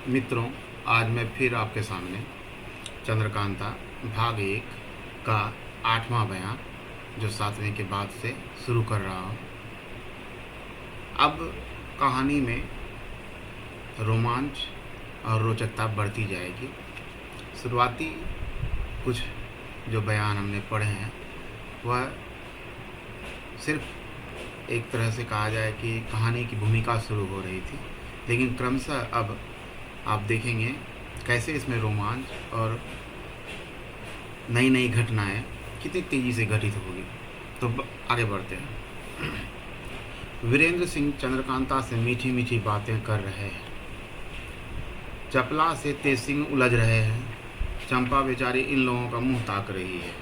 मित्रों, आज मैं फिर आपके सामने चंद्रकांता भाग 1 का 8वां बयान जो 7वें के बाद से शुरू कर रहा हूँ। अब कहानी में रोमांच और रोचकता बढ़ती जाएगी। शुरुआती कुछ जो बयान हमने पढ़े हैं वह सिर्फ एक तरह से कहा जाए कि कहानी की भूमिका शुरू हो रही थी, लेकिन क्रमशः अब आप देखेंगे कैसे इसमें रोमांच और नई नई घटनाएं कितनी तेज़ी से घटित होगी। तो आगे बढ़ते हैं। वीरेंद्र सिंह चंद्रकांता से मीठी मीठी बातें कर रहे हैं। चपला से तेज सिंह उलझ रहे हैं। चंपा बेचारी इन लोगों का मुंह ताक रही है।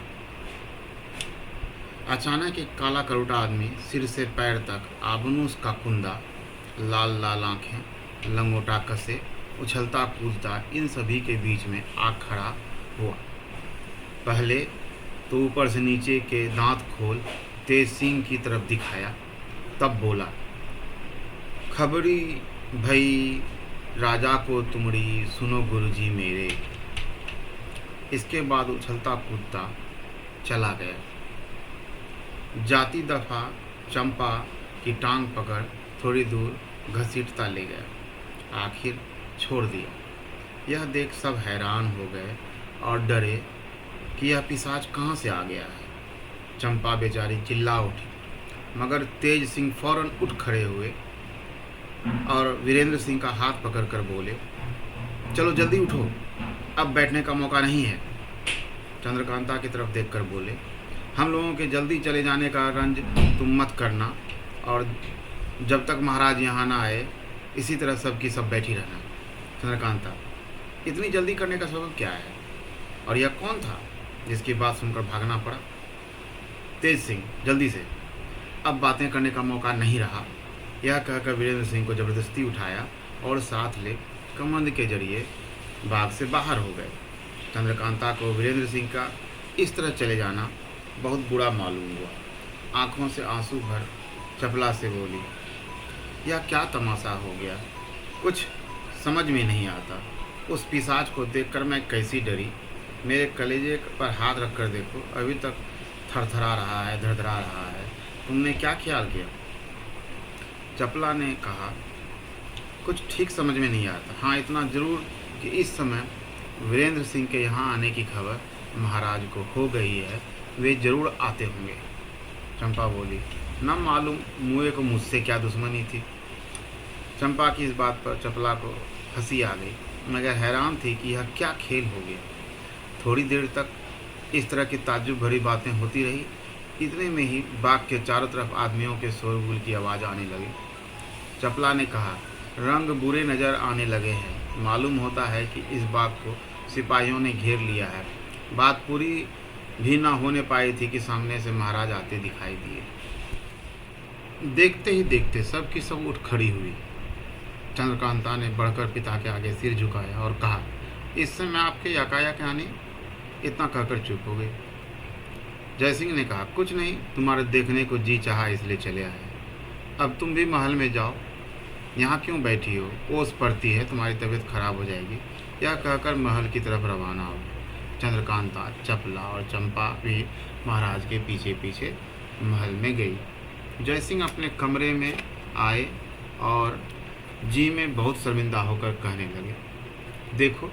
अचानक एक काला करोटा आदमी सिर से पैर तक आबनूस का कुंदा, लाल लाल आंखें, लंगोटा कसे, उछलता कूदता इन सभी के बीच में आ खड़ा हुआ। पहले तो ऊपर से नीचे के दांत खोल तेज सिंह की तरफ दिखाया, तब बोला, खबरी भई राजा को तुमड़ी, सुनो गुरुजी मेरे। इसके बाद उछलता कूदता चला गया। जाती दफा चंपा की टांग पकड़ थोड़ी दूर घसीटता ले गया। आखिर छोड़ दिया। यह देख सब हैरान हो गए और डरे कि यह पिशाच कहाँ से आ गया है। चंपा बेचारी चिल्ला उठी, मगर तेज सिंह फौरन उठ खड़े हुए और वीरेंद्र सिंह का हाथ पकड़कर बोले, चलो जल्दी उठो, अब बैठने का मौका नहीं है। चंद्रकांता की तरफ देखकर बोले, हम लोगों के जल्दी चले जाने का रंज तुम मत करना, और जब तक महाराज यहाँ ना आए इसी तरह सब की सब बैठी रहना। चंद्रकांता, इतनी जल्दी करने का सबब क्या है, और यह कौन था जिसकी बात सुनकर भागना पड़ा? तेज सिंह, जल्दी से, अब बातें करने का मौका नहीं रहा। यह कहकर वीरेंद्र सिंह को जबरदस्ती उठाया और साथ ले कमंद के जरिए बाग से बाहर हो गए। चंद्रकांता को वीरेंद्र सिंह का इस तरह चले जाना बहुत बुरा मालूम हुआ। आंखों से आंसू भर चपला से बोली, यह क्या तमाशा हो गया, कुछ समझ में नहीं आता। उस पिशाच को देखकर मैं कैसी डरी। मेरे कलेजे पर हाथ रखकर देखो, अभी तक थरथरा रहा है, धड़धड़ा रहा है। तुमने क्या ख्याल किया? चपला ने कहा, कुछ ठीक समझ में नहीं आता। हाँ, इतना जरूर कि इस समय वीरेंद्र सिंह के यहाँ आने की खबर महाराज को हो गई है, वे जरूर आते होंगे। चंपा बोली, न मालूम मुए को मुझसे क्या दुश्मनी थी। चंपा की इस बात पर चपला को हंसी आ गई, मगर हैरान थी कि यह क्या खेल हो गया। थोड़ी देर तक इस तरह की ताज्जुब भरी बातें होती रही। इतने में ही बाग के चारों तरफ आदमियों के शोरगुल की आवाज़ आने लगी। चपला ने कहा, रंग बुरे नज़र आने लगे हैं। मालूम होता है कि इस बाग को सिपाहियों ने घेर लिया है। बात पूरी भी ना होने पाई थी कि सामने से महाराज आते दिखाई दिए। देखते ही देखते सब की सब उठ खड़ी हुई। चंद्रकांता ने बढ़कर पिता के आगे सिर झुकाया और कहा, इस समय आपके यकायक आने? इतना कहकर चुप हो गई। जयसिंह ने कहा, कुछ नहीं, तुम्हारे देखने को जी चाहा इसलिए चले आए। अब तुम भी महल में जाओ, यहाँ क्यों बैठी हो? ओस पड़ती है, तुम्हारी तबीयत खराब हो जाएगी। यह कहकर महल की तरफ रवाना हो। चंद्रकांता, चपला और चंपा भी महाराज के पीछे पीछे महल में गई। जयसिंह अपने कमरे में आए और जी में बहुत शर्मिंदा होकर कहने लगे, देखो,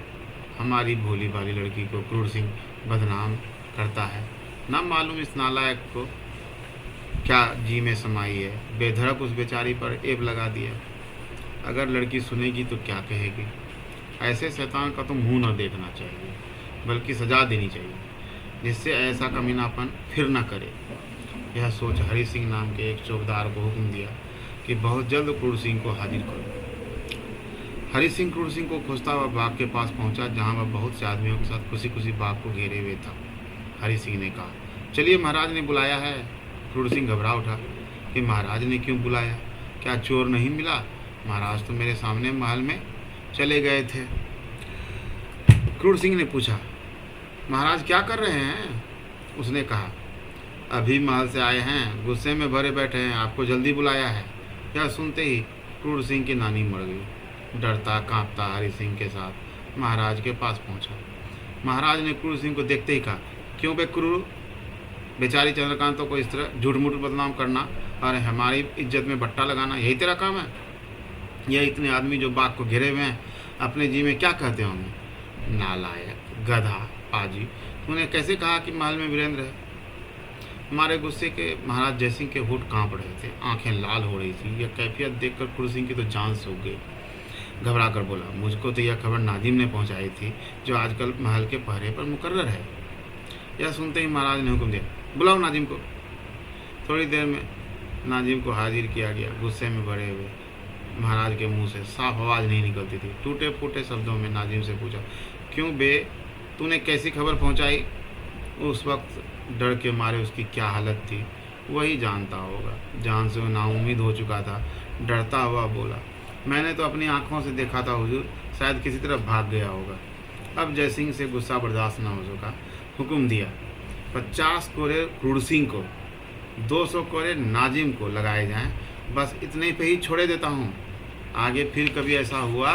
हमारी भोली भाली लड़की को क्रूर सिंह बदनाम करता है। ना मालूम इस नालायक को क्या जी में समाई है, बेधड़क उस बेचारी पर एब लगा दिया। अगर लड़की सुनेगी तो क्या कहेगी? ऐसे शैतान का तो मुंह न देखना चाहिए, बल्कि सजा देनी चाहिए, जिससे ऐसा कमीनापन फिर न करे। यह सोच हरि सिंह नाम के एक चौकीदार को हुक्म दिया कि बहुत जल्द क्रूर सिंह को हाजिर करो। हरि सिंह क्रूर सिंह को खोजता हुआ बाग के पास पहुंचा, जहां वह बहुत से आदमियों के साथ खुशी खुशी बाग को घेरे हुए था। हरि सिंह ने कहा, चलिए, महाराज ने बुलाया है। क्रूर सिंह घबरा उठा कि महाराज ने क्यों बुलाया? क्या चोर नहीं मिला? महाराज तो मेरे सामने महल में चले गए थे। क्रूर सिंह ने पूछा, महाराज क्या कर रहे हैं? उसने कहा, अभी महल से आए हैं, गुस्से में भरे बैठे हैं, आपको जल्दी बुलाया है। यह सुनते ही क्रूर सिंह की नानी मर गई। डरता कांपता हरि सिंह के साथ महाराज के पास पहुंचा। महाराज ने क्रूर सिंह को देखते ही कहा, क्यों बे क्रूर, बेचारी चंद्रकांत को इस तरह झूठ मूठ बदनाम करना और हमारी इज्जत में बट्टा लगाना, यही तेरा काम है? यह इतने आदमी जो बाग को घिरे हुए हैं अपने जी में क्या कहते होंगे? नालायक, गधा, पाजी, तूने कैसे कहा कि महल में वीरेंद्र है? हमारे गुस्से के महाराज जयसिंह के होठ कांप रहे थे, आंखें लाल हो रही थी। यह कैफियत देखकर क्रूर सिंह की तो जान सूख गई। घबरा कर बोला, मुझको तो यह खबर नाजिम ने पहुंचाई थी, जो आजकल महल के पहरे पर मुकर्रर है। यह सुनते ही महाराज ने हुक्म दिया, बुलाओ नाजिम को। थोड़ी देर में नाजिम को हाजिर किया गया। गुस्से में भरे हुए महाराज के मुंह से साफ आवाज़ नहीं निकलती थी। टूटे फूटे शब्दों में नाजिम से पूछा, क्यों बे, तूने कैसी खबर पहुंचाई? उस वक्त डर के मारे उसकी क्या हालत थी वही जानता होगा। जान से वो नाउम्मीद हो चुका था। डरता हुआ बोला, मैंने तो अपनी आंखों से देखा था हुजूर, शायद किसी तरफ भाग गया होगा। अब जयसिंह से गुस्सा बर्दाश्त न हो सका, हुक्म दिया, 50 कोरे क्रूर सिंह को, 200 कोरे नाजिम को लगाए जाएं। बस इतने पे ही छोड़े देता हूँ। आगे फिर कभी ऐसा हुआ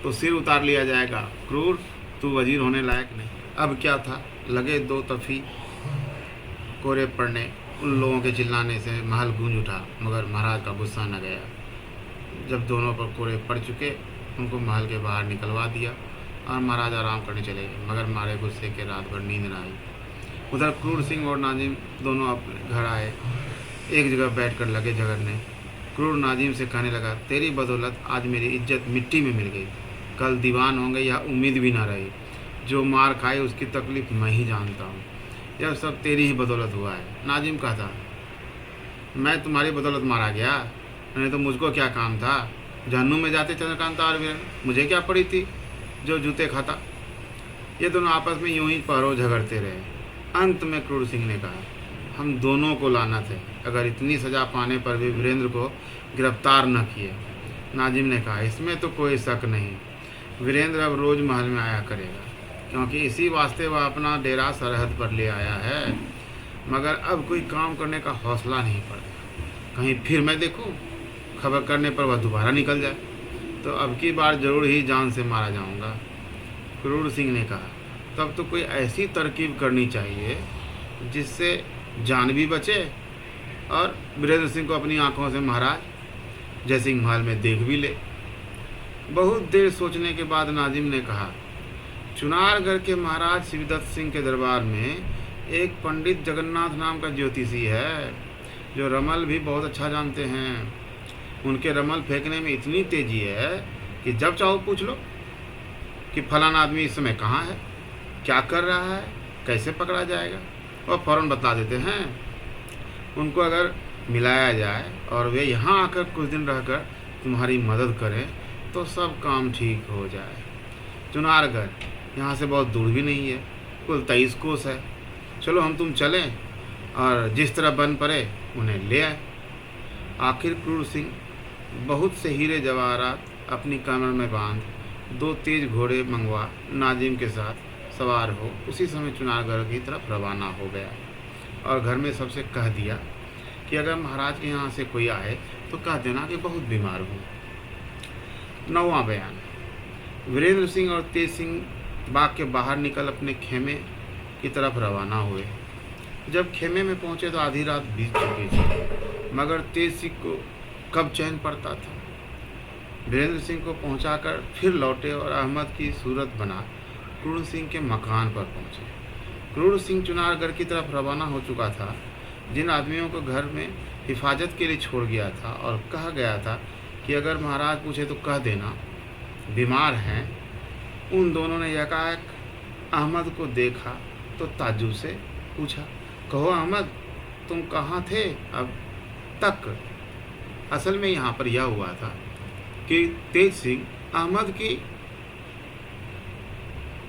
तो सिर उतार लिया जाएगा। क्रूर, तू वजीर होने लायक नहीं। अब क्या था, लगे 2 तफी कोरे पड़ने। उन लोगों के चिल्लाने से महल गूंज उठा, मगर महाराज का गुस्सा न गया। जब दोनों पर कोरे पड़ चुके, उनको महल के बाहर निकलवा दिया और महाराज आराम करने चले गए। मगर मारे गुस्से के रात भर नींद न आई। उधर क्रूर सिंह और नाजिम दोनों अपने घर आए। एक जगह बैठकर लगे झगड़ने। क्रूर नाजिम से कहने लगा, तेरी बदौलत आज मेरी इज्जत मिट्टी में मिल गई। कल दीवान होंगे यह उम्मीद भी ना रही। जो मार खाई उसकी तकलीफ मैं ही जानता हूँ। यह सब तेरी ही बदौलत हुआ है। नाजिम कहता, मैं तुम्हारी बदौलत मारा गया, नहीं तो मुझको क्या काम था? जहन्नुम में जाते चंद्रकांता और वीरेंद्र, मुझे क्या पड़ी थी जो जूते खाता? ये दोनों आपस में यूं ही पहरो झगड़ते रहे। अंत में क्रूर सिंह ने कहा, हम दोनों को लानत है, अगर इतनी सज़ा पाने पर भी वीरेंद्र को गिरफ्तार न किए। नाजिम ने कहा, इसमें तो कोई शक नहीं, वीरेंद्र अब रोज़ महल में आया करेगा, क्योंकि इसी वास्ते वह अपना डेरा सरहद पर ले आया है। मगर अब कोई काम करने का हौसला नहीं पड़ेगा। कहीं फिर मैं देखूं, खबर करने पर वह दोबारा निकल जाए तो अब की बार जरूर ही जान से मारा जाऊंगा। क्रूर सिंह ने कहा, तब तो कोई ऐसी तरकीब करनी चाहिए जिससे जान भी बचे और वीरेंद्र सिंह को अपनी आंखों से महाराज जयसिंह महल में देख भी ले। बहुत देर सोचने के बाद नाजिम ने कहा, चुनारगढ़ के महाराज शिवदत्त सिंह के दरबार में एक पंडित जगन्नाथ नाम का ज्योतिषी है, जो रमल भी बहुत अच्छा जानते हैं। उनके रमल फेंकने में इतनी तेजी है कि जब चाहो पूछ लो कि फलाना आदमी इस समय कहाँ है, क्या कर रहा है, कैसे पकड़ा जाएगा, और फ़ौरन बता देते हैं। उनको अगर मिलाया जाए और वे यहाँ आकर कुछ दिन रहकर तुम्हारी मदद करें तो सब काम ठीक हो जाए। चुनारगढ़ यहाँ से बहुत दूर भी नहीं है, कुल 23 कोस है। चलो हम तुम चलें और जिस तरह बन पड़े उन्हें ले आए। आखिर क्रूर सिंह बहुत से हीरे जवाहरात अपनी कमर में बांध 2 तेज घोड़े मंगवा नाजिम के साथ सवार हो उसी समय चुनारगढ़ की तरफ रवाना हो गया और घर में सबसे कह दिया कि अगर महाराज के यहाँ से कोई आए तो कह देना कि बहुत बीमार हूँ। 9वां बयान। वीरेंद्र सिंह और तेज सिंह बाग के बाहर निकल अपने खेमे की तरफ रवाना हुए। जब खेमे में पहुँचे तो आधी रात बीत चुकी थी, मगर तेज सिंह को कब चैन पड़ता था। वीरेंद्र सिंह को पहुंचाकर फिर लौटे और अहमद की सूरत बना क्रूर सिंह के मकान पर पहुंचे। क्रूर सिंह चुनारगढ़ की तरफ रवाना हो चुका था। जिन आदमियों को घर में हिफाजत के लिए छोड़ गया था और कहा गया था कि अगर महाराज पूछे तो कह देना बीमार हैं, उन दोनों ने एकाएक अहमद को देखा तो ताज्जुब से पूछा, कहो अहमद, तुम कहाँ थे अब तक? असल में यहाँ पर यह हुआ था कि तेज सिंह अहमद की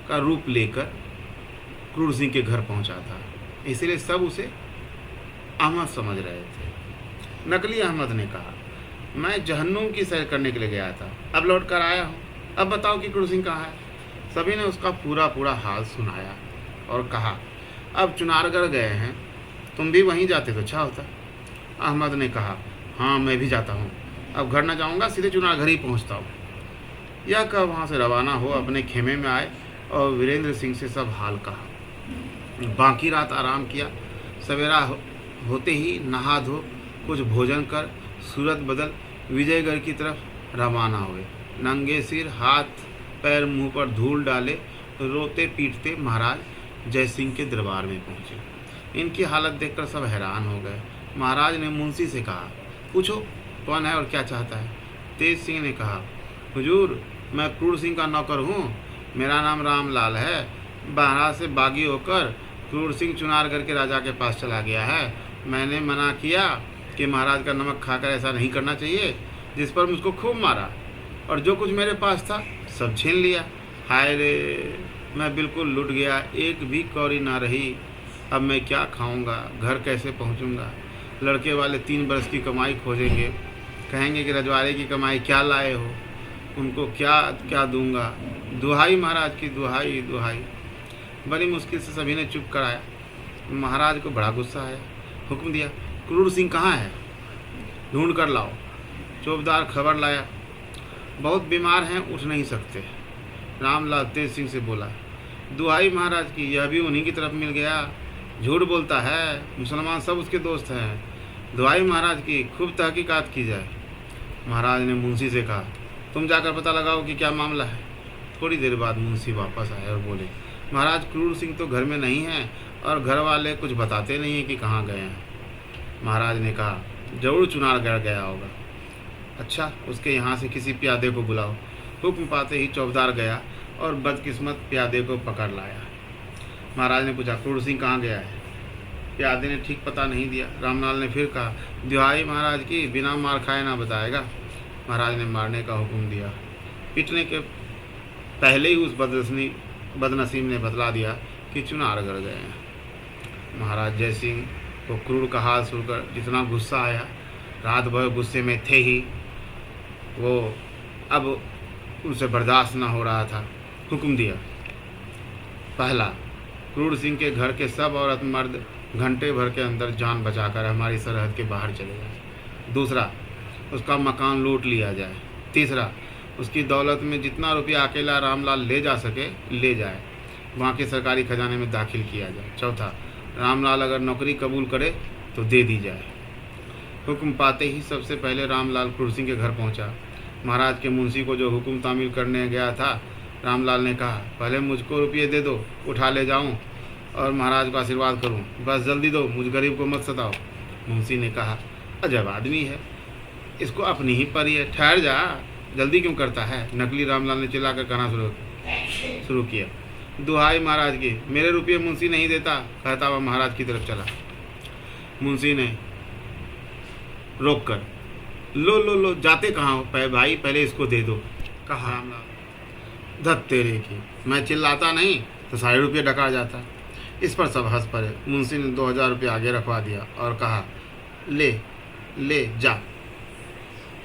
का रूप लेकर क्रूर सिंह के घर पहुंचा था, इसलिए सब उसे अहमद समझ रहे थे। नकली अहमद ने कहा, मैं जहन्नुम की सैर करने के लिए गया था, अब लौट कर आया हूँ, अब बताओ कि क्रूर सिंह कहाँ है। सभी ने उसका पूरा हाल सुनाया और कहा, अब चुनारगढ़ गए हैं, तुम भी वहीं जाते तो अच्छा होता। अहमद ने कहा, हाँ मैं भी जाता हूँ, अब घर न जाऊँगा, सीधे चुनारगढ़ ही पहुँचता हूँ। यह कह वहाँ से रवाना हो अपने खेमे में आए और वीरेंद्र सिंह से सब हाल कहा। बाकी रात आराम किया। सवेरा होते ही नहा धो कुछ भोजन कर सूरत बदल विजयगढ़ की तरफ रवाना हुए। नंगे सिर हाथ पैर मुंह पर धूल डाले रोते पीटते महाराज जयसिंह के दरबार में पहुंचे। इनकी हालत देखकर सब हैरान हो गए। महाराज ने मुंशी से कहा, पूछो कौन है और क्या चाहता है। तेज सिंह ने कहा, हुजूर मैं क्रूर सिंह का नौकर हूँ, मेरा नाम रामलाल है। बाहर से बागी होकर क्रूर सिंह चुनारगढ़ के राजा के पास चला गया है। मैंने मना किया कि महाराज का नमक खाकर ऐसा नहीं करना चाहिए, जिस पर मुझको खूब मारा और जो कुछ मेरे पास था सब छीन लिया। हाय रे, मैं बिल्कुल लुट गया, एक भी कौड़ी ना रही। अब मैं क्या खाऊंगा, घर कैसे पहुंचूंगा। लड़के वाले 3 बरस की कमाई खोजेंगे, कहेंगे कि रजवाड़े की कमाई क्या लाए हो, उनको क्या क्या दूंगा। दुहाई महाराज की, दुहाई दुहाई। बड़ी मुश्किल से सभी ने चुप कराया। महाराज को बड़ा गुस्सा आया। हुक्म दिया, क्रूर सिंह कहाँ है, ढूंढ कर लाओ। चौबदार खबर लाया, बहुत बीमार हैं, उठ नहीं सकते। रामलाल तेज सिंह से बोला, दुहाई महाराज की, यह भी उन्हीं की तरफ मिल गया। झूठ बोलता है, मुसलमान सब उसके दोस्त हैं। दुहाई महाराज की, खूब तहकीकात की जाए। महाराज ने मुंशी से कहा, तुम जाकर पता लगाओ कि क्या मामला है। थोड़ी देर बाद मुंशी वापस आए और बोले, महाराज क्रूर सिंह तो घर में नहीं है और घर वाले कुछ बताते नहीं हैं कि कहाँ गए हैं। महाराज ने कहा, जरूर चुनारगढ़ गया होगा। अच्छा, उसके यहाँ से किसी प्यादे को बुलाओ। हुक्म पाते ही चौबदार गया और बदकिस्मत प्यादे को पकड़ लाया। महाराज ने पूछा, क्रूर सिंह कहाँ गया है। प्यादे ने ठीक पता नहीं दिया। रामलाल ने फिर कहा, दुहाई महाराज की, बिना मार खाए ना बताएगा। महाराज ने मारने का हुक्म दिया। पीटने के पहले ही उस बदनसीब ने बतला दिया कि चुनारगढ़ गए हैं। महाराज जयसिंह को क्रूर का हाल सुनकर जितना गुस्सा आया, रात भर गुस्से में थे ही वो, अब उनसे बर्दाश्त न हो रहा था। हुक्म दिया, पहला, क्रूर सिंह के घर के सब औरत मर्द घंटे भर के अंदर जान बचाकर हमारी सरहद के बाहर चले जाए। दूसरा, उसका मकान लूट लिया जाए। तीसरा, उसकी दौलत में जितना रुपया अकेला रामलाल ले जा सके ले जाए, वहाँ के सरकारी खजाने में दाखिल किया जाए। चौथा, रामलाल अगर नौकरी कबूल करे तो दे दी जाए। हुक्म पाते ही सबसे पहले रामलाल क्रूर सिंह के घर पहुँचा। महाराज के मुंशी को जो हुक्म तामील करने गया था, रामलाल ने कहा, पहले मुझको रुपये दे दो, उठा ले जाऊं और महाराज को आशीर्वाद करूं। बस जल्दी दो, मुझ गरीब को मत सताओ। मुंशी ने कहा, अजब आदमी है, इसको अपनी ही परी है, ठहर जा, जल्दी क्यों करता है। नकली रामलाल ने चिल्लाकर कहना शुरू किया, दुहाई महाराज की, मेरे रुपये मुंशी नहीं देता। कहता हुआ महाराज की तरफ चला। मुंशी ने रोक कर, लो लो लो, जाते कहाँ हो भाई, पहले इसको दे दो। कहा रामलाल, धत तेरे की, मैं चिल्लाता नहीं तो सारे रुपये डका जाता। इस पर सब हंस पड़े। मुंशी ने 2000 रुपये आगे रखवा दिया और कहा, ले ले जा।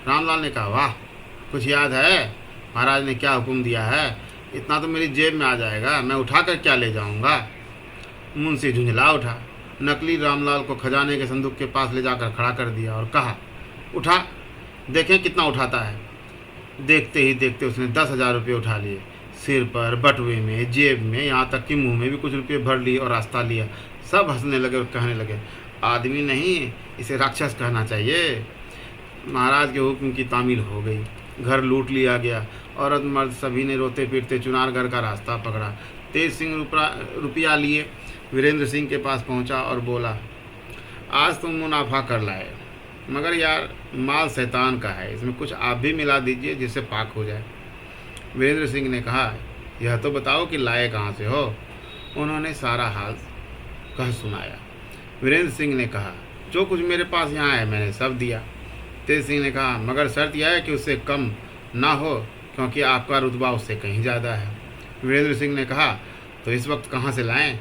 रामलाल ने कहा, वाह, कुछ याद है महाराज ने क्या हुक्म दिया है। इतना तो मेरी जेब में आ जाएगा, मैं उठाकर क्या ले जाऊंगा। मुंशी झुंझला उठा, नकली रामलाल को खजाने के संदूक के पास ले जाकर खड़ा कर दिया और कहा, उठा, देखें कितना उठाता है। देखते ही देखते उसने 10,000 रुपये उठा लिए। सिर पर, बटुए में, जेब में, यहाँ तक कि मुंह में भी कुछ रुपये भर लिए और रास्ता लिया। सब हंसने लगे और कहने लगे, आदमी नहीं, इसे राक्षस कहना चाहिए। महाराज के हुक्म की तामील हो गई। घर लूट लिया गया। औरत मर्द सभी ने रोते पीटते चुनारगढ़ का रास्ता पकड़ा। तेज सिंह रुपया लिए वीरेंद्र सिंह के पास पहुंचा और बोला, आज तुम मुनाफा कर लाए, मगर यार माल शैतान का है, इसमें कुछ आप भी मिला दीजिए जिससे पाक हो जाए। वीरेंद्र सिंह ने कहा, यह तो बताओ कि लाए कहाँ से हो। उन्होंने सारा हाल कह सुनाया। वीरेंद्र सिंह ने कहा, जो कुछ मेरे पास यहाँ है मैंने सब दिया। तेज सिंह ने कहा, मगर शर्त यह है कि उससे कम ना हो, क्योंकि आपका रुतबा उससे कहीं ज़्यादा है। वीरेंद्र सिंह ने कहा, तो इस वक्त कहाँ से लाएं?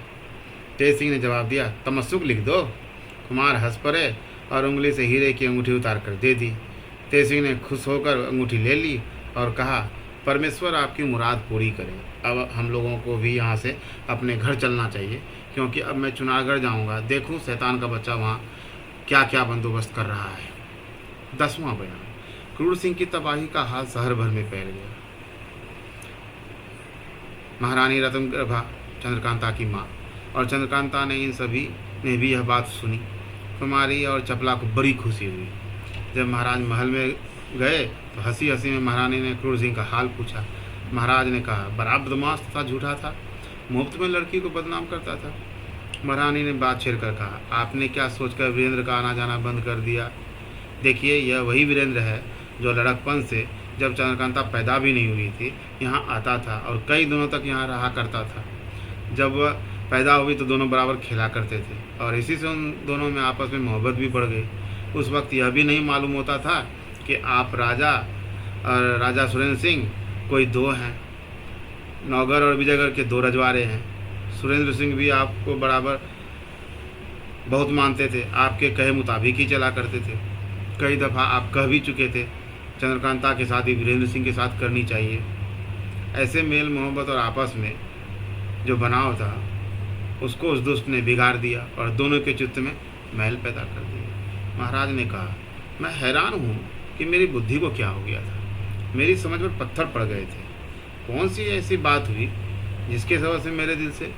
तेज सिंह ने जवाब दिया, तमस्सुक लिख दो। कुमार हंस पड़े और उंगली से हीरे की अंगूठी उतार कर दे दी। तेज सिंह ने खुश होकर अंगूठी ले ली और कहा, परमेश्वर आपकी मुराद पूरी करे। अब हम लोगों को भी यहाँ से अपने घर चलना चाहिए, क्योंकि अब मैं चुनारगढ़ जाऊँगा, देखूँ शैतान का बच्चा वहाँ क्या क्या बंदोबस्त कर रहा है। 10वां बयान। क्रूर सिंह की तबाही का हाल शहर भर में फैल गया। महारानी रत्नप्रभा चंद्रकांता की माँ, और चंद्रकांता ने इन सभी ने भी यह बात सुनी। कुमारी और चपला को बड़ी खुशी हुई। जब महाराज महल में गए तो हंसी हंसी में महारानी ने क्रूर सिंह का हाल पूछा। महाराज ने कहा, बड़ा बदमाश था, झूठा था, मुफ्त में लड़की को बदनाम करता था। महारानी ने बात छेड़ कर कहा, आपने क्या सोचकर वीरेंद्र का आना जाना बंद कर दिया? देखिए, यह वही वीरेंद्र है जो लड़कपन से, जब चंद्रकांता पैदा भी नहीं हुई थी, यहाँ आता था और कई दिनों तक यहाँ रहा करता था। जब वह पैदा हुई तो दोनों बराबर खेला करते थे और इसी से उन दोनों में आपस में मोहब्बत भी बढ़ गई। उस वक्त यह भी नहीं मालूम होता था कि आप राजा और राजा सुरेंद्र सिंह कोई दो हैं। नौगढ़ और विजयगढ़ के दो रजवाड़े हैं। सुरेंद्र सिंह भी आपको बराबर बहुत मानते थे, आपके कहे मुताबिक ही चला करते थे। कई दफ़ा आप कह भी चुके थे चंद्रकांता की शादी वीरेंद्र सिंह के साथ करनी चाहिए। ऐसे मेल मोहब्बत और आपस में जो बनाव था उसको उस दुष्ट ने बिगाड़ दिया और दोनों के चित्त में मैल पैदा कर दिया। महाराज ने कहा, मैं हैरान हूँ कि मेरी बुद्धि को क्या हो गया था। मेरी समझ पर पत्थर पड़ गए थे। कौन सी ऐसी बात हुई जिसके सबब से मेरे दिल से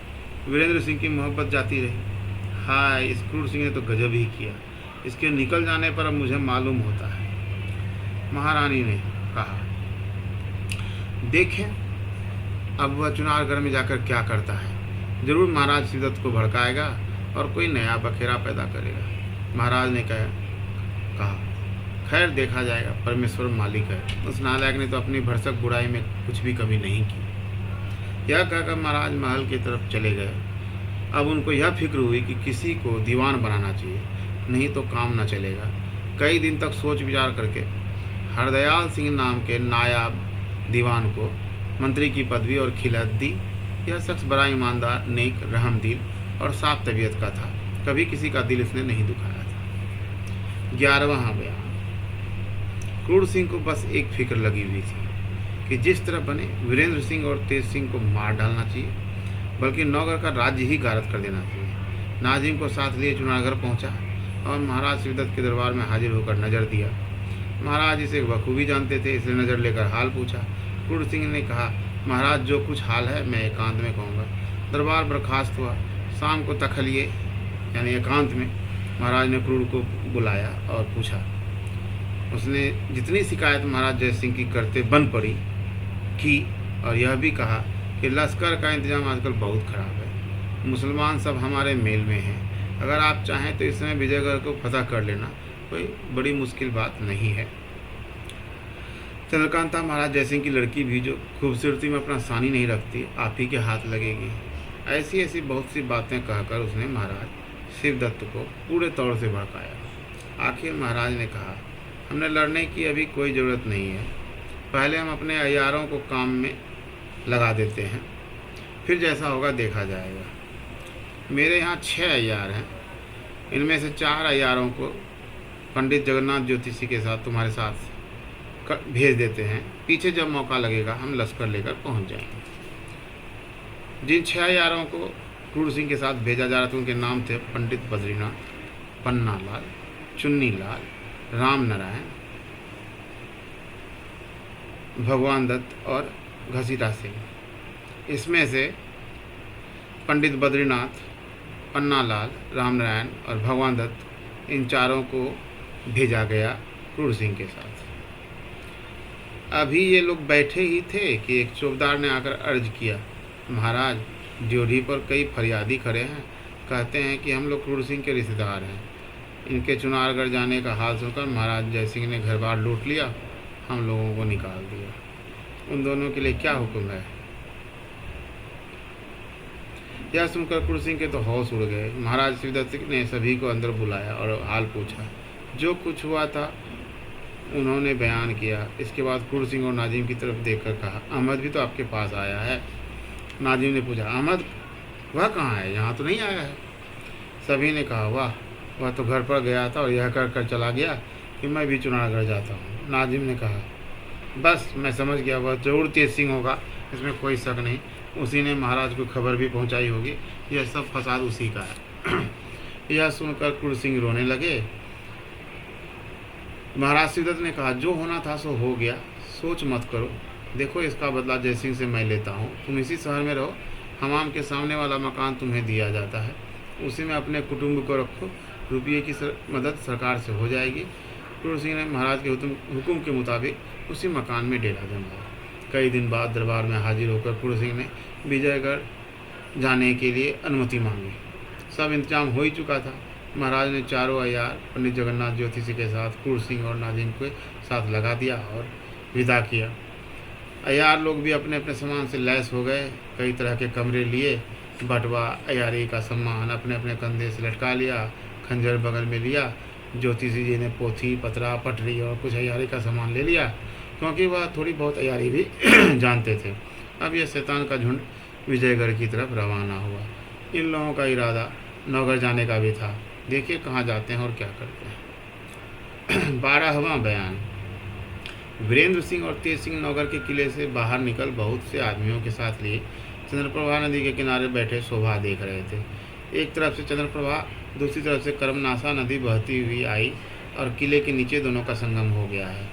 वीरेंद्र सिंह की मोहब्बत जाती रही। हाय, इस क्रूर सिंह ने तो गजब ही किया। इसके निकल जाने पर अब मुझे मालूम होता है। महारानी ने कहा, देखें अब वह चुनारगढ़ में जाकर क्या करता है। जरूर महाराज सिद्धत को भड़काएगा और कोई नया बखेरा पैदा करेगा। महाराज ने कहा, खैर देखा जाएगा, परमेश्वर मालिक है। उस नालायक ने तो अपनी भरसक बुराई में कुछ भी कमी नहीं की। यह कहकर महाराज महल की तरफ चले गए। अब उनको यह फिक्र हुई कि किसी को दीवान बनाना चाहिए, नहीं तो काम न चलेगा। कई दिन तक सोच विचार करके हरदयाल सिंह नाम के नायाब दीवान को मंत्री की पदवी और खिलात दी। यह शख्स बड़ा ईमानदार, नेक, रहमदिल और साफ तबीयत का था। कभी किसी का दिल इसने नहीं दुखाया था। 11वां बयान। क्रूर सिंह को बस एक फिक्र लगी हुई थी कि जिस तरह बने वीरेंद्र सिंह और तेज सिंह को मार डालना चाहिए, बल्कि नौगढ़ का राज्य ही गारत कर देना चाहिए। नाजिम को साथ लिए चुनारगढ़ पहुंचा और महाराज सिद्धत के दरबार में हाजिर होकर नज़र दिया। महाराज इसे बखूबी जानते थे, इसलिए नज़र लेकर हाल पूछा। क्रूर सिंह ने कहा, महाराज जो कुछ हाल है मैं एकांत में कहूँगा। दरबार बर्खास्त हुआ। शाम को तखलिए यानी एकांत में महाराज ने क्रूर को बुलाया और पूछा। उसने जितनी शिकायत महाराज जय सिंह की करते बन पड़ी की और यह भी कहा कि लश्कर का इंतजाम आजकल बहुत ख़राब है। मुसलमान सब हमारे मेल में हैं। अगर आप चाहें तो इस समय विजयगढ़ को फतह कर लेना कोई बड़ी मुश्किल बात नहीं है। चंद्रकांता महाराज जयसिंह की लड़की भी जो खूबसूरती में अपना सानी नहीं रखती, आप ही के हाथ लगेगी। ऐसी ऐसी बहुत सी बातें कहकर उसने महाराज शिवदत्त को पूरे तौर से भड़काया। आखिर महाराज ने कहा, हमने लड़ने की अभी कोई ज़रूरत नहीं है। पहले हम अपने अय्यारों को काम में लगा देते हैं, फिर जैसा होगा देखा जाएगा। मेरे यहाँ 6 अय्यार हैं। इनमें से 4 अय्यारों को पंडित जगन्नाथ ज्योतिषी के साथ तुम्हारे साथ भेज देते हैं। पीछे जब मौका लगेगा हम लश्कर लेकर पहुंच जाएंगे। जिन 6 अय्यारों को क्रूर सिंह के साथ भेजा जा रहा था उनके नाम थे पंडित बद्रीनाथ, पन्नालाल, चुन्नीलाल, राम नारायण, भगवान दत्त और घसीटा सिंह। इसमें से पंडित बद्रीनाथ, पन्नालाल, राम नारायण और भगवान दत्त, इन चारों को भेजा गया क्रूर सिंह के साथ। अभी ये लोग बैठे ही थे कि एक चौकीदार ने आकर अर्ज किया, महाराज ड्योढ़ी पर कई फरियादी खड़े हैं, कहते हैं कि हम लोग क्रूर सिंह के रिश्तेदार हैं। इनके चुनारगढ़ जाने का हाल सुनकर महाराज जय सिंह ने घर बार लूट लिया, हम लोगों को निकाल दिया। उन दोनों के लिए क्या हुक्म है? यह सुनकर क्रूर सिंह के तो होश उड़ गए। महाराज शिवदत्त ने सभी को अंदर बुलाया और हाल पूछा। जो कुछ हुआ था उन्होंने बयान किया। इसके बाद क्रूर सिंह और नाजिम की तरफ देखकर कहा, अहमद भी तो आपके पास आया है। नाजिम ने पूछा, अहमद वह कहाँ है? यहाँ तो नहीं आया है। सभी ने कहा, वाह, वह तो घर पर गया था और यह कर चला गया कि मैं भी चुनारगढ़ जाता हूँ। नाजिम ने कहा, बस मैं समझ गया, वह जरूर तेज सिंह होगा, इसमें कोई शक नहीं। उसी ने महाराज को खबर भी पहुँचाई होगी। यह सब फसाद उसी का है। यह सुनकर क्रूर सिंह रोने लगे। महाराज सिद्धत ने कहा, जो होना था सो हो गया, सोच मत करो। देखो इसका बदला जयसिंह से मैं लेता हूँ। तुम इसी शहर में रहो, हमाम के सामने वाला मकान तुम्हें दिया जाता है, उसी में अपने कुटुंब को रखो, रुपये की मदद सरकार से हो जाएगी। क्रूर सिंह ने महाराज के हुक्म के मुताबिक उसी मकान में डेरा जमाया। कई दिन बाद दरबार में हाजिर होकर क्रूर सिंह ने विजयगढ़ जाने के लिए अनुमति मांगी। सब इंतजाम हो ही चुका था। महाराज ने चारों अय्यार पंडित जगन्नाथ ज्योतिषी के साथ क्रूर सिंह और नाजिम को साथ लगा दिया और विदा किया। अय्यार लोग भी अपने अपने सामान से लैस हो गए। कई तरह के कमरे लिए, बटवा अय्यारी का सामान अपने अपने कंधे से लटका लिया, खंजर बगल में लिया। ज्योतिषी जी ने पोथी, पतरा, पटरी और कुछ अय्यारी का सामान ले लिया, क्योंकि वह थोड़ी बहुत अय्यारी भी जानते थे। अब यह शैतान का झुंड विजयगढ़ की तरफ रवाना हुआ। इन लोगों का इरादा नौगढ़ जाने का भी था। देखिए कहाँ जाते हैं और क्या करते हैं। 12वां बयान। वीरेंद्र सिंह और तेज सिंह नौगढ़ के किले से बाहर निकल बहुत से आदमियों के साथ लिए चंद्रप्रभा नदी के किनारे बैठे शोभा देख रहे थे। एक तरफ से चंद्रप्रभा, दूसरी तरफ से कर्मनाशा नदी बहती हुई आई और किले के नीचे दोनों का संगम हो गया है।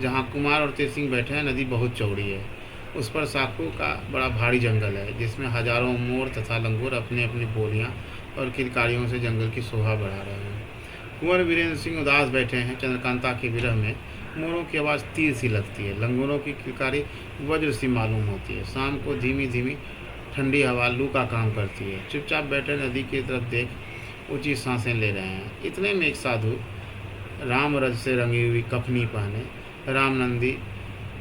जहाँ कुमार और तेज सिंह बैठे हैं, नदी बहुत चौड़ी है। उस पर साखू का बड़ा भारी जंगल है, जिसमें हजारों मोर तथा लंगूर अपनी अपनी बोलियाँ और किलकारियों से जंगल की शोभा बढ़ा रहे हैं। कुंवर वीरेंद्र सिंह उदास बैठे हैं। चंद्रकांता के विरह में मोरों की आवाज़ तीर सी लगती है, लंगूरों की किलकारी वज्र सी मालूम होती है। शाम को धीमी धीमी ठंडी हवा लू का काम करती है। चुपचाप बैठे नदी की तरफ देख ऊंची सांसें ले रहे हैं। इतने में एक साधु राम रज से रंगी हुई कफनी पहने, रामनंदी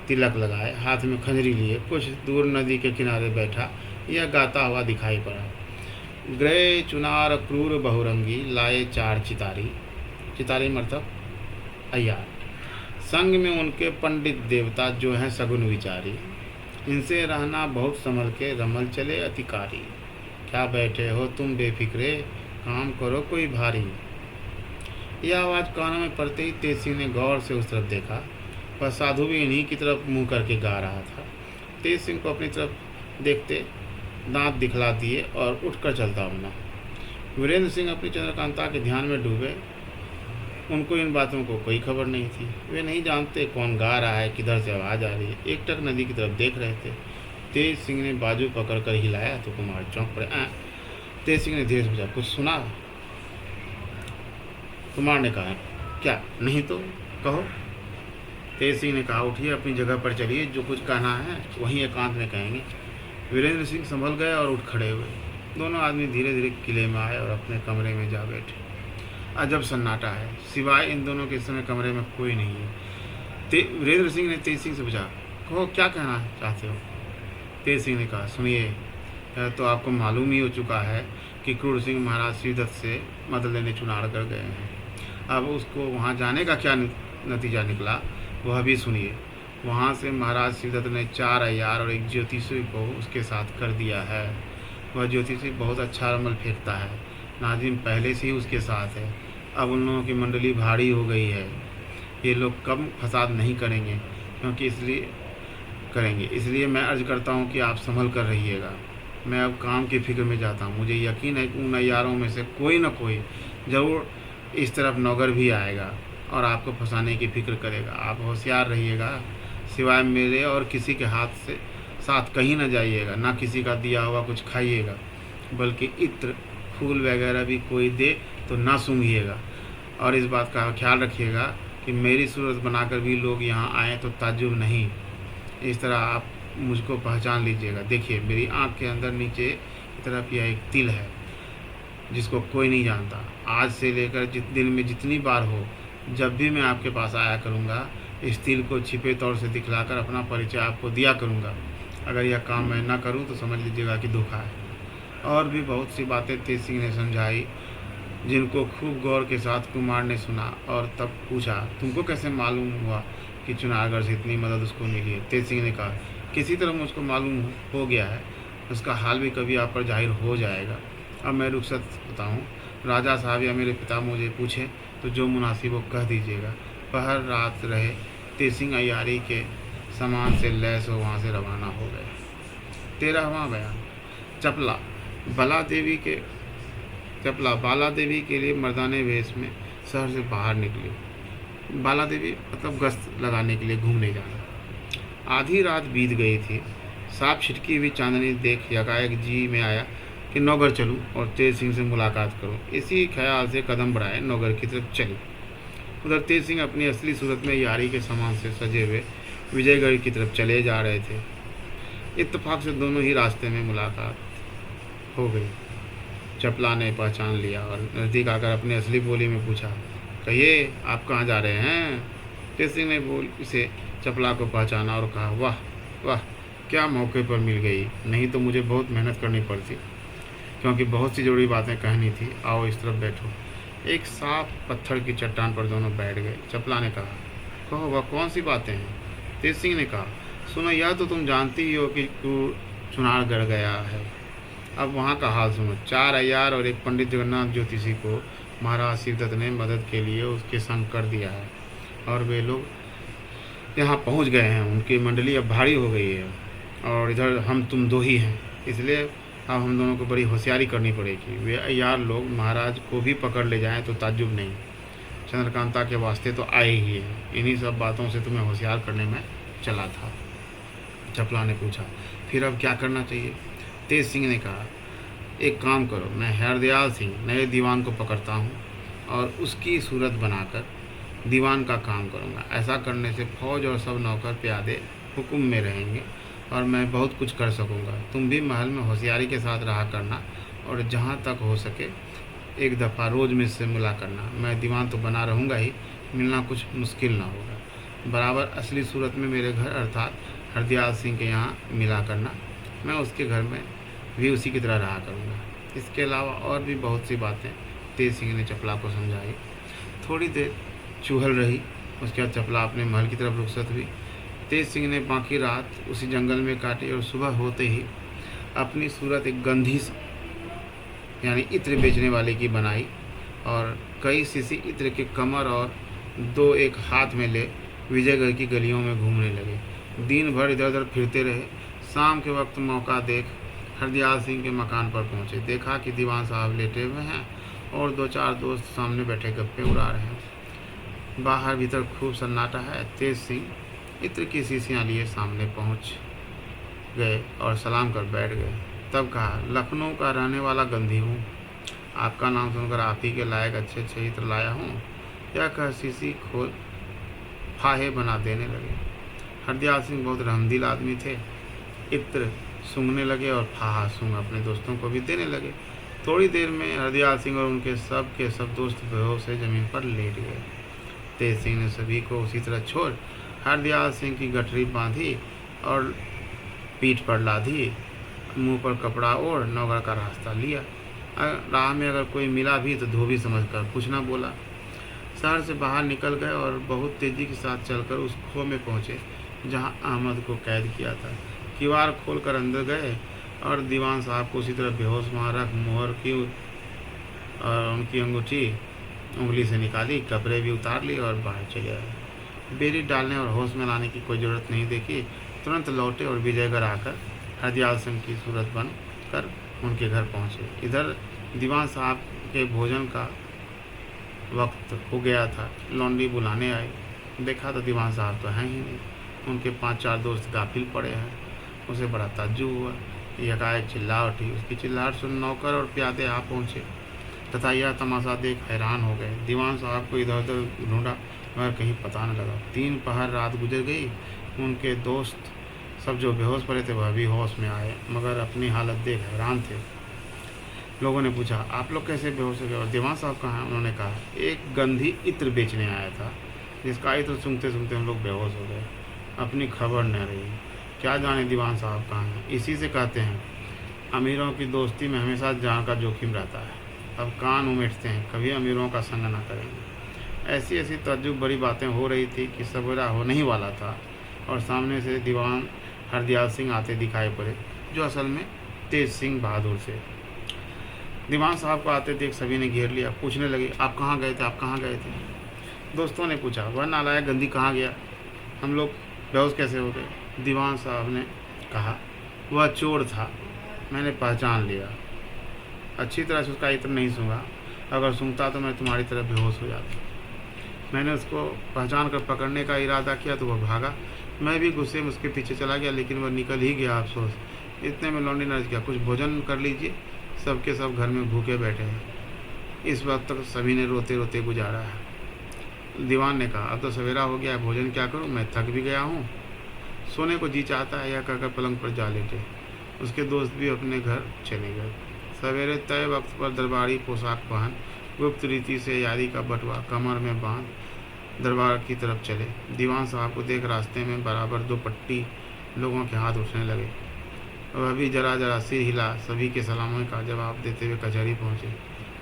तिलक लगाए, हाथ में खंजरी लिए, कुछ दूर नदी के किनारे बैठा यह गाता हुआ दिखाई पड़ा। ग्रह चुनार क्रूर बहुरंगी, लाए 4 चितारी। चितारी मतलब अय्यार। संग में उनके पंडित देवता जो हैं सगुन विचारी। इनसे रहना बहुत संभल के, रमल चले अतिकारी। क्या बैठे हो तुम बेफिक्रे, काम करो कोई भारी। यह आवाज़ कानों में पड़ते ही तेज सिंह ने गौर से उस तरफ देखा। वह साधु भी इन्हीं की तरफ मुंह करके गा रहा था। तेज सिंह को अपनी तरफ देखते दांत दिखला दिए और उठकर चलता बना। वीरेंद्र सिंह अपनी चंद्रकांता के ध्यान में डूबे। उनको इन बातों को कोई खबर नहीं थी। वे नहीं जानते कौन गा रहा है, किधर से आवाज़ आ रही है। एकटक नदी की तरफ देख रहे थे। तेज सिंह ने बाजू पकड़कर हिलाया तो कुमार चौंक पड़े। तेज सिंह ने धीरे से पूछा, कुछ सुना? कुमार ने कहा, क्या नहीं तो कहो। तेज सिंह ने कहा, उठिए अपनी जगह पर चलिए, जो कुछ कहना है वहीं एकांत में कहेंगे। वीरेंद्र सिंह संभल गए और उठ खड़े हुए। दोनों आदमी धीरे धीरे किले में आए और अपने कमरे में जा बैठे। अजब सन्नाटा है, सिवाय इन दोनों के इस समय कमरे में कोई नहीं है। वीरेंद्र सिंह ने तेज सिंह से पूछा, कहो क्या कहना चाहते हो? तेज सिंह ने कहा, सुनिए, तो आपको मालूम ही हो चुका है कि क्रूर सिंह महाराज शिवदत्त से मदद लेने चुनारगढ़ गए हैं। अब उसको वहाँ जाने का क्या नतीजा निकला वह भी सुनिए। वहाँ से महाराज शिवदत्त ने 4 अय्यार और एक ज्योतिषी को उसके साथ कर दिया है। वह ज्योतिषी बहुत अच्छा रमल फेंकता है। नाजिम पहले से ही उसके साथ है। अब उन लोगों की मंडली भारी हो गई है। ये लोग कम फसाद नहीं करेंगे, क्योंकि इसलिए मैं अर्ज करता हूँ कि आप संभल कर रहिएगा। मैं अब काम की फिक्र में जाता हूँ। मुझे यकीन है कि उन अय्यारों में से कोई न कोई ज़रूर इस तरफ नौगढ़ भी आएगा और आपको फंसाने की फिक्र करेगा। आप होशियार रहिएगा। सिवाय मेरे और किसी के हाथ से साथ कहीं न जाइएगा, ना किसी का दिया हुआ कुछ खाइएगा, बल्कि इत्र फूल वगैरह भी कोई दे तो ना सूंघिएगा। और इस बात का ख्याल रखिएगा कि मेरी सूरत बनाकर भी लोग यहाँ आएँ तो ताज्जुब नहीं। इस तरह आप मुझको पहचान लीजिएगा। देखिए, मेरी आँख के अंदर नीचे की तरफ यह एक तिल है, जिसको कोई नहीं जानता। आज से लेकर दिन में जितनी बार हो, जब भी मैं आपके पास आया करूँगा, इस तिल को छिपे तौर से दिखलाकर अपना परिचय आपको दिया करूँगा। अगर यह काम मैं ना करूँ तो समझ लीजिएगा कि धोखा है। और भी बहुत सी बातें तेज सिंह ने समझाई, जिनको खूब गौर के साथ कुमार ने सुना और तब पूछा, तुमको कैसे मालूम हुआ कि चुनारगढ़ से इतनी मदद उसको मिली है? तेज सिंह ने कहा, किसी तरह मुझको मालूम हो गया है। उसका हाल भी कभी आप पर जाहिर हो जाएगा। अब मैं रुखसत बताऊँ। राजा साहब या मेरे पिता मुझे पूछे तो जो मुनासिब वो कह दीजिएगा। पहर रात रहे तेज सिंह अय्यारी के सामान से लैस हो वहाँ से रवाना हो गए। 13वां बयान। चपला बाला देवी के लिए मर्दाने वेश में शहर से बाहर निकली। बाला देवी मतलब गश्त लगाने के लिए घूमने जाना। आधी रात बीत गई थी। साफ छिटकी हुई चांदनी देख यकाएक जी में आया कि नौगर चलूं और तेज सिंह से मुलाकात करूं। इसी ख्याल से कदम बढ़ाए नौगर की तरफ चली। उधर तेज सिंह अपनी असली सूरत में यारी के सामान से सजे हुए विजयगढ़ की तरफ चले जा रहे थे। इत्तेफाक से दोनों ही रास्ते में मुलाकात हो गई। चपला ने पहचान लिया और नज़दीक आकर अपनी असली बोली में पूछा, कहिए आप कहाँ जा रहे हैं? तेज सिंह ने बोल से चपला को पहचाना और कहा, वाह वाह, क्या मौके पर मिल गई, नहीं तो मुझे बहुत मेहनत करनी पड़ती, क्योंकि बहुत सी जरूरी बातें कहनी थी। आओ इस तरफ बैठो। एक साफ पत्थर की चट्टान पर दोनों बैठ गए। चपला ने कहा, कहो वह कौन सी बातें हैं? तेज सिंह ने कहा, सुनो, यह तो तुम जानती ही हो कि चुनार गड़ गया है। अब वहाँ का हाल सुनो। 4 अय्यार और एक पंडित जगन्नाथ ज्योतिषी को महाराज शिवदत्त ने मदद के लिए उसके संग कर दिया है और वे लोग यहाँ पहुँच गए हैं। उनकी मंडली अब भारी हो गई है और इधर हम तुम दो ही हैं, इसलिए अब हम दोनों को बड़ी होशियारी करनी पड़ेगी। वे अय्यार लोग महाराज को भी पकड़ ले जाएं तो ताज्जुब नहीं, चंद्रकांता के वास्ते तो आए ही हैं। इन्हीं सब बातों से तुम्हें होशियार करने में चला था। चपला ने पूछा, फिर अब क्या करना चाहिए? तेज सिंह ने कहा, एक काम करो, मैं हरदयाल सिंह नए दीवान को पकड़ता हूँ और उसकी सूरत बनाकर दीवान का काम करूँगा। ऐसा करने से फौज और सब नौकर प्यादे हुक्म में रहेंगे और मैं बहुत कुछ कर सकूँगा। तुम भी महल में होशियारी के साथ रहा करना और जहाँ तक हो सके एक दफ़ा रोज़ मुझसे मिला करना। मैं दीवान तो बना रहूँगा ही, मिलना कुछ मुश्किल ना होगा। बराबर असली सूरत में मेरे घर अर्थात हरदयाल सिंह के यहाँ मिला करना। मैं उसके घर में भी उसी की तरह रहा करूँगा। इसके अलावा और भी बहुत सी बातें तेज सिंह ने चपला को समझाई। थोड़ी देर चूहल रही, उसके बाद चपला अपने महल की तरफ रुखसत हुई। तेज सिंह ने बाकी रात उसी जंगल में काटी और सुबह होते ही अपनी सूरत एक गंधी यानी इत्र बेचने वाले की बनाई और कई शीशी इत्र के कमर और 2 एक हाथ में ले विजयगढ़ की गलियों में घूमने लगे। दिन भर इधर उधर फिरते रहे। शाम के वक्त मौका देख हरदयाल सिंह के मकान पर पहुंचे। देखा कि दीवान साहब लेटे हुए हैं और 2-4 दोस्त सामने बैठे गप्पे उड़ा रहे हैं। बाहर भीतर खूब सन्नाटा है। तेज सिंह इत्र की शीशियाँ लिए सामने पहुंच गए और सलाम कर बैठ गए। तब कहा, लखनऊ का रहने वाला गंधी हूँ, आपका नाम सुनकर आप ही के लायक अच्छे अच्छे इत्र लाया हूँ। यह कह शीशी खोल फाहे बना देने लगे। हरदयाल सिंह बहुत रहमदिल आदमी थे। इत्र सूंघने लगे और फाहा सूंघ अपने दोस्तों को भी देने लगे। थोड़ी देर में हरदयाल सिंह और उनके सब दोस्त बेहोश से ज़मीन पर लेट गए। तेज सिंह ने सभी को उसी तरह छोड़ हरदयाल सिंह की गठरी बांधी और पीठ पर लादी, मुंह पर कपड़ा ओढ़ नौगढ़ का रास्ता लिया। राह में अगर कोई मिला भी तो धोबी समझकर कुछ ना बोला। शहर से बाहर निकल गए और बहुत तेज़ी के साथ चलकर उस खो में पहुँचे जहां अहमद को कैद किया था। किवाड़ खोलकर अंदर गए और दीवान साहब को उसी तरह बेहोश वहाँ रख मोहर की और उनकी अंगूठी उंगली से निकाली, कपड़े भी उतार लिए और बाहर चले आए। बेरी डालने और होश में लाने की कोई ज़रूरत नहीं देखी। तुरंत लौटे और विजयगढ़ आकर हरदयाल सिंह की सूरत बन कर उनके घर पहुँचे। इधर दीवान साहब के भोजन का वक्त हो गया था। लौंडी बुलाने आए। देखा तो दीवान साहब तो हैं ही नहीं। उनके 5-4 दोस्त गाफिल पड़े हैं। उसे बड़ा ताज्जुब हुआ। यकाएक चिल्ला उठी। उसकी चिल्लाहट सुन नौकर और प्यादे आ पहुँचे तथा यह तमाशा देख हैरान हो गए। दीवान साहब को इधर उधर ढूंढा मगर कहीं पता न लगा। 3 पहर रात गुजर गई। उनके दोस्त सब जो बेहोश पड़े थे वह भी होश में आए मगर अपनी हालत देख हैरान थे। लोगों ने पूछा, आप लोग कैसे बेहोश हो गए और दीवान साहब कहाँ हैं? उन्होंने कहा, एक गंधी इत्र बेचने आया था जिसका इत्र सूंघते सूंघते हम लोग बेहोश हो गए। अपनी खबर न रही। क्या जाने दीवान साहब कहाँ हैं। इसी से कहते हैं अमीरों की दोस्ती में हमेशा जान का जोखिम रहता है। अब कान उमेटते हैं, कभी अमीरों का संग ना करेंगे। ऐसी ऐसी तज्जुब बड़ी बातें हो रही थी कि सवेरा होने ही वाला था और सामने से दीवान हरदयाल सिंह आते दिखाई पड़े जो असल में तेज सिंह बहादुर थे। दीवान साहब को आते देख सभी ने घेर लिया। पूछने लगे, आप कहाँ गए थे, आप कहाँ गए थे? दोस्तों ने पूछा, वह नालायक गंदी कहाँ गया, हम लोग बेहोश कैसे हो गए? दीवान साहब ने कहा, वह चोर था, मैंने पहचान लिया। अच्छी तरह से उसका इत्र नहीं सूंघा, अगर सूंघता तो मैं तुम्हारी तरह बेहोश हो जाता। मैंने उसको पहचान कर पकड़ने का इरादा किया तो वह भागा। मैं भी गुस्से में उसके पीछे चला गया, लेकिन वह निकल ही गया अफसोस। इतने में लौंडे ने अर्ज किया, कुछ भोजन कर लीजिए, सबके सब घर में भूखे बैठे हैं। इस वक्त तक सभी ने रोते रोते गुजारा है। दीवान ने कहा, अब तो सवेरा हो गया है, भोजन क्या करूं, मैं थक भी गया हूं, सोने को जी चाहता है। यह कहकर पलंग पर जा लेटे। उसके दोस्त भी अपने घर चले गए। सवेरे तय वक्त पर दरबारी पोशाक पहन, गुप्त रीति से यारी का बटवा कमर में बांध दरबार की तरफ चले। दीवान साहब को देख रास्ते में बराबर 2 पट्टी लोगों के हाथ उठने लगे। वह भी जरा जरा सिर हिला, सभी के सलामों का जवाब देते हुए कचहरी पहुंचे।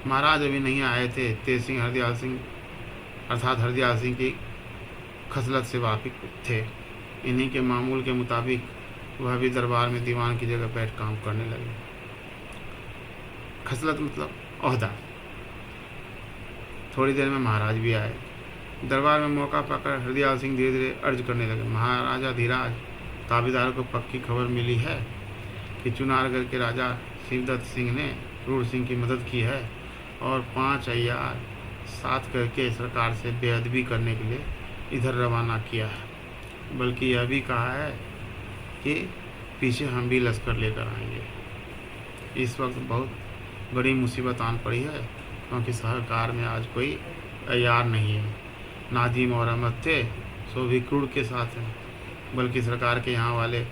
महाराज अभी नहीं आए थे। तेज सिंह हरदयाल सिंह अर्थात हरदयाल सिंह की खसलत से वाकिफ थे। इन्हीं के मामूल के मुताबिक वह भी दरबार में दीवान की जगह बैठ काम करने लगे। खसलत मतलब ओहदा। थोड़ी देर में महाराज भी आए। दरबार में मौका पाकर हरदयाल सिंह धीरे धीरे अर्ज करने लगे, महाराजा धीराज, ताबेदार को पक्की खबर मिली है कि चुनारगढ़ के राजा शिवदत्त सिंह ने क्रूर सिंह की मदद की है और 5 अय्यार साथ करके सरकार से बेअदबी करने के लिए इधर रवाना किया है। बल्कि यह भी कहा है कि पीछे हम भी लश्कर लेकर आएंगे। इस वक्त बहुत बड़ी मुसीबत आन पड़ी है, क्योंकि सरकार में आज कोई अय्यार नहीं है। नाजिम और अहमद थे, सो भी क्रूर के साथ हैं, बल्कि सरकार के यहाँ वाले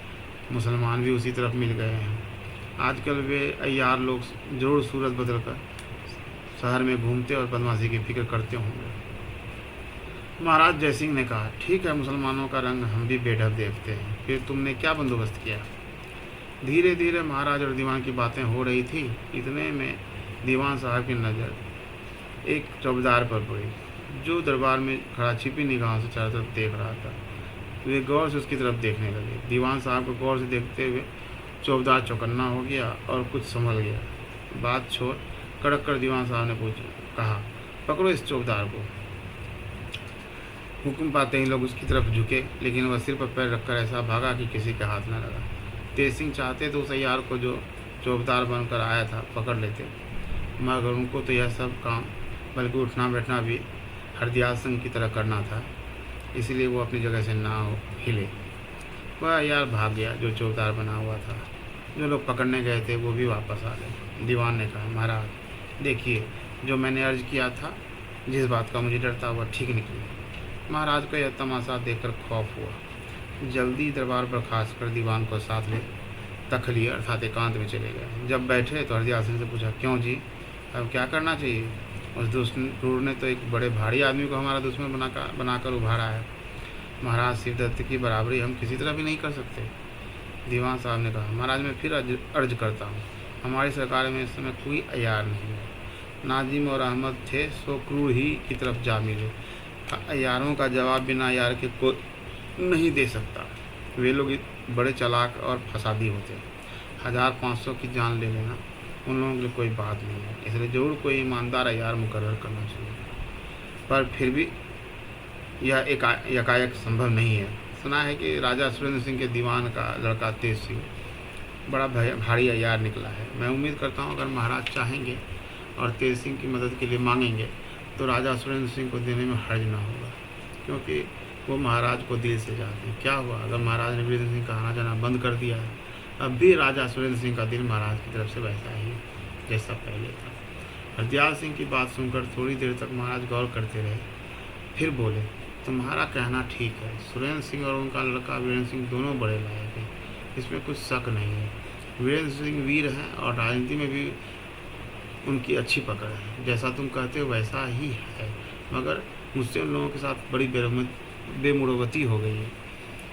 मुसलमान भी उसी तरफ मिल गए हैं। आजकल वे अय्यार लोग जरूर सूरत बदल कर शहर में घूमते और बदमाशी की फिक्र करते होंगे। महाराज जयसिंह ने कहा, ठीक है, मुसलमानों का रंग हम भी बेढब देखते हैं। फिर तुमने क्या बंदोबस्त किया? धीरे धीरे महाराज और दीवान की बातें हो रही थी। इतने में दीवान साहब की नज़र एक चौबदार पर पड़ी, जो दरबार में खड़ा छिपी निगाहों से चारों तरफ देख रहा था। वे गौर से उसकी तरफ देखने लगे। दीवान साहब को गौर से देखते हुए चौबदार चौकन्ना हो गया और कुछ संभल गया। बात छोड़ कड़क कर दीवान साहब ने कहा, पकड़ो इस चौबदार को। हुक्म पाते ही लोग उसकी तरफ झुके, लेकिन वह सिर पर पैर रखकर ऐसा भागा कि किसी के हाथ न लगा। तेज सिंह चाहते तो उस अय्यार को, जो चौबदार बनकर आया था, पकड़ लेते, मगर उनको तो यह सब काम, बल्कि उठना बैठना भी हरदयाल सिंह की तरह करना था। इसलिए वो अपनी जगह से ना हिले। वह अय्यार भाग गया जो चौबदार बना हुआ था। जो लोग पकड़ने गए थे वो भी वापस आ गए। दीवान ने कहा, महाराज देखिए, जो मैंने अर्ज किया था, जिस बात का मुझे डर था, वह ठीक निकली। महाराज को यह तमाशा देखकर खौफ हुआ। जल्दी दरबार पर खास कर दीवान को साथ ले तखली अर्थात एकांत में चले गए। जब बैठे तो हरदयाल सिंह से पूछा, क्यों जी, अब क्या करना चाहिए? उस दुष्क्रूर ने तो एक बड़े भारी आदमी को हमारा दुश्मन बनाकर उभारा है। महाराज शिवदत्त की बराबरी हम किसी तरह भी नहीं कर सकते। दीवान साहब ने कहा, महाराज मैं फिर अर्ज करता हूँ, हमारी सरकार में इस समय कोई अय्यार नहीं है। नाजिम और अहमद थे, सो क्रूर ही की तरफ जा मिले। अय्यारों का जवाब बिना अय्यार के कोई नहीं दे सकता। वे लोग बड़े चालाक और फसादी होते हैं। 1500 की जान ले लेना उन लोगों के लिए कोई बात नहीं है। इसलिए जरूर कोई ईमानदार अय्यार मुकर्रर करना चाहिए, पर फिर भी यह एकाएक संभव नहीं है। सुना है कि राजा सुरेंद्र सिंह के दीवान का लड़का तेज सिंह बड़ा भारी अय्यार निकला है। मैं उम्मीद करता हूँ अगर महाराज चाहेंगे और तेज सिंह की मदद के लिए मांगेंगे तो राजा सुरेंद्र सिंह को देने में हर्ज ना होगा, क्योंकि वो महाराज को दिल से चाहते हैं। क्या हुआ अगर महाराज ने वीरेंद्र सिंह का आना जाना बंद कर दिया है? अब भी राजा सुरेंद्र सिंह का दिल महाराज की तरफ से वैसा ही जैसा पहले था। हरदयाल सिंह की बात सुनकर थोड़ी देर तक महाराज गौर करते रहे, फिर बोले, तुम्हारा कहना ठीक है। सुरेंद्र सिंह और उनका लड़का वीरेंद्र सिंह दोनों बड़े लायक हैं, इसमें कुछ शक नहीं है। वीरेंद्र सिंह वीर हैं और राजनीति में भी उनकी अच्छी पकड़ है। जैसा तुम कहते हो वैसा ही है, मगर मुझसे उन लोगों के साथ बड़ी बेमुरवती हो गई है,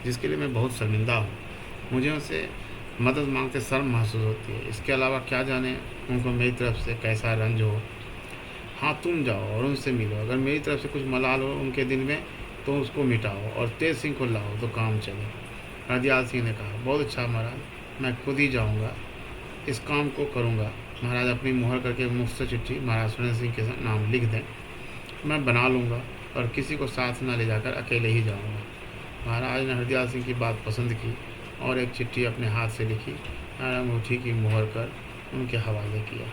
जिसके लिए मैं बहुत शर्मिंदा हूँ। मुझे उनसे मदद मांगते शर्म महसूस होती है। इसके अलावा क्या जाने उनको मेरी तरफ से कैसा रंज हो। हाँ, तुम जाओ और उनसे मिलो। अगर मेरी तरफ से कुछ मलाल हो उनके दिल में तो उसको मिटाओ और तेज सिंह को लाओ तो काम चले। हरदयाल सिंह ने कहा, बहुत अच्छा महाराज, मैं खुद ही जाऊँगा, इस काम को करूँगा। महाराज अपनी मुहर करके मुझसे चिट्ठी महाराज सुरेंद्र सिंह के नाम लिख दें, मैं बना लूँगा और किसी को साथ न ले जाकर अकेले ही जाऊँगा। महाराज ने हरदयाल सिंह की बात पसंद की और एक चिट्ठी अपने हाथ से लिखी, अंगूठी की मुहर कर उनके हवाले किया।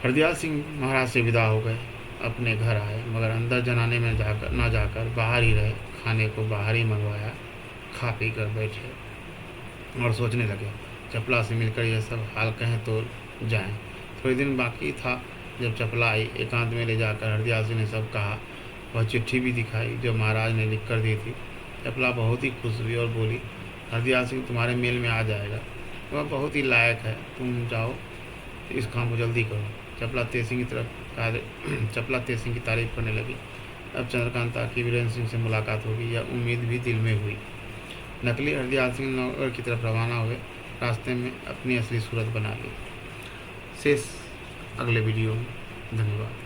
हरदयाल सिंह महाराज से विदा हो गए, अपने घर आए, मगर अंदर जनाने में न जाकर बाहर ही रहे। खाने को बाहर ही मंगवाया, खा पी कर बैठे और सोचने लगे चपला से मिलकर यह सब हाल कहें तो जाएं। थोड़े दिन बाकी था जब चपला आई। एकांत में ले जाकर हरदयाल सिंह ने सब कहा। वह चिट्ठी भी दिखाई जो महाराज ने लिख कर दी थी। चपला बहुत ही खुश हुई और बोली, हरदयाल सिंह तुम्हारे मेल में आ जाएगा, वह बहुत ही लायक है, तुम जाओ इस काम को जल्दी करो। चपला तेज सिंह की तारीफ करने लगी। अब चंद्रकांता की वीरेंद्र सिंह से मुलाकात होगी, यह उम्मीद भी दिल में हुई। नकली हरदयाल सिंह नगर की तरफ रवाना हुए। रास्ते में अपनी असली सूरत बना ली। शेष अगले वीडियो में। धन्यवाद।